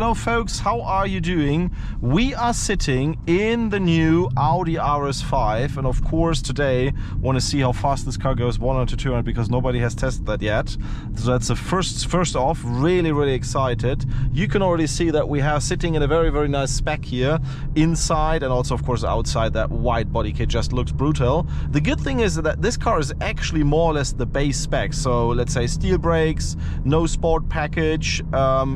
Hello folks, how are you doing? We are sitting in the new Audi RS5, and of course today want to see how fast this car goes 100 to 200 because nobody has tested that yet. So that's the first off, really excited. You can already see that we have sitting in a very nice spec here inside, and also of course outside. That wide body kit just looks brutal. The good thing is that this car is actually more or less the base spec. So let's say steel brakes, no sport package,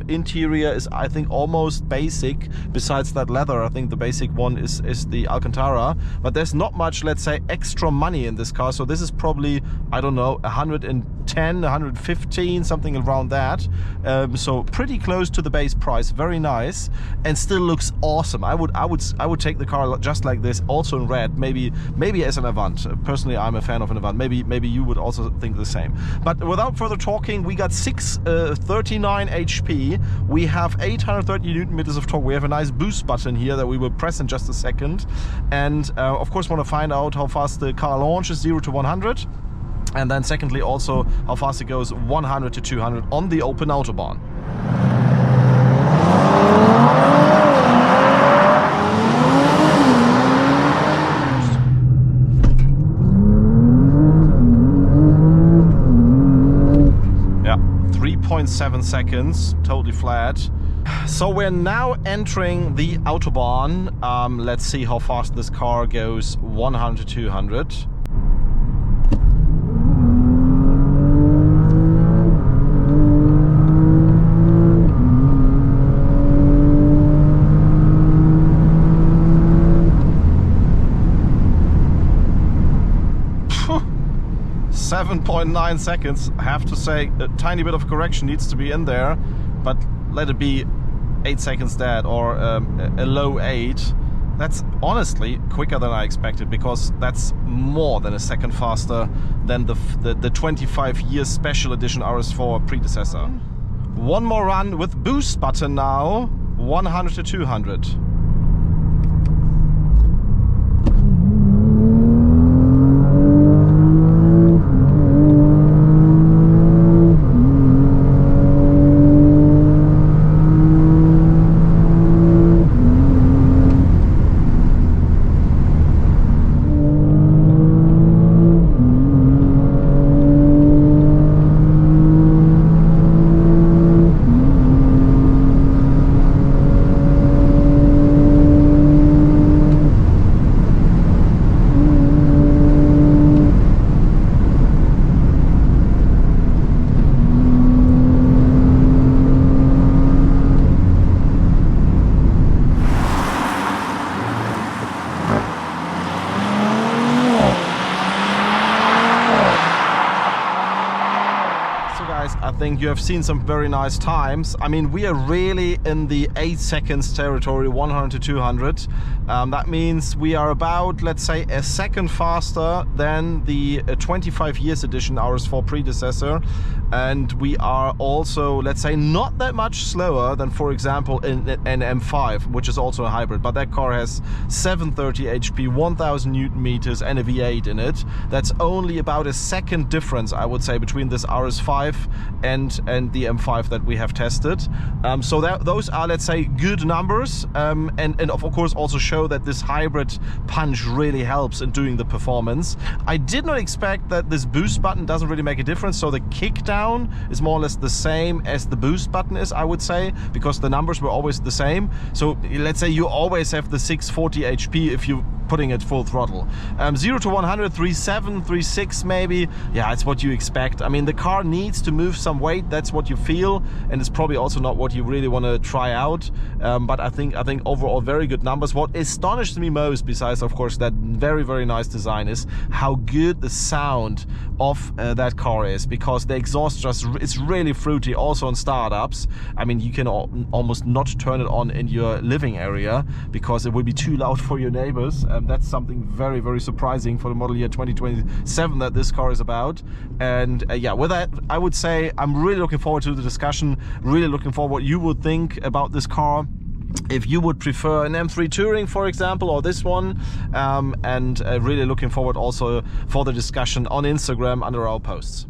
interior is I think almost basic. Besides that leather, I think the basic one is the Alcantara, but there's not much, let's say, extra money in this car. So this is probably, I don't know, 110, 115, something around that. So pretty close to the base price. Very nice, and still looks awesome. I would take the car just like this, also in red, maybe as an Avant. Personally, I'm a fan of an Avant. Maybe you would also think the same. But without further talking, we got 639 HP. We have 830 Newton meters of torque. We have a nice boost button here that we will press in just a second, and of course want to find out how fast the car launches 0 to 100, and then secondly also how fast it goes 100 to 200 on the open Autobahn. Yeah, 3.7 seconds, totally flat. So we're now entering the Autobahn. Let's see how fast this car goes 100 to 200. Phew. 7.9 seconds. I have to say a tiny bit of correction needs to be in there, but let it be 8 seconds dead, or a low 8. That's honestly quicker than I expected, because that's more than a second faster than the 25 year special edition RS4 predecessor. One more run with boost button now, 100 to 200. I think you have seen some very nice times. I mean, we are really in the 8 seconds territory, 100 to 200. That means we are about, let's say, a second faster than the 25 years edition RS4 predecessor. And we are also, let's say, not that much slower than, for example, an M5, which is also a hybrid. But that car has 730 HP, 1000 Newton meters and a V8 in it. That's only about a second difference, I would say, between this RS5 and the M5 that we have tested. So those are, let's say, good numbers, and of course also show that this hybrid punch really helps in doing the performance. I did not expect that this boost button doesn't really make a difference, so the kick down is more or less the same as the boost button is, I would say, because the numbers were always the same. So let's say you always have the 640 HP if you putting it full throttle. 0 to 100, 3.7, 3.6 maybe. Yeah, it's what you expect. I mean, the car needs to move some weight. That's what you feel, and it's probably also not what you really want to try out. But I think overall very good numbers. What astonished me most, besides of course that very nice design, is how good the sound of that car is, because the exhaust just, it's really fruity. Also on startups, I mean, you can almost not turn it on in your living area because it will be too loud for your neighbors. That's something very surprising for the model year 2027 that this car is about. And yeah, with that, I would say I'm really looking forward to the discussion, really looking forward what you would think about this car. If you would prefer an M3 Touring, for example, or this one, and really looking forward also for the discussion on Instagram under our posts.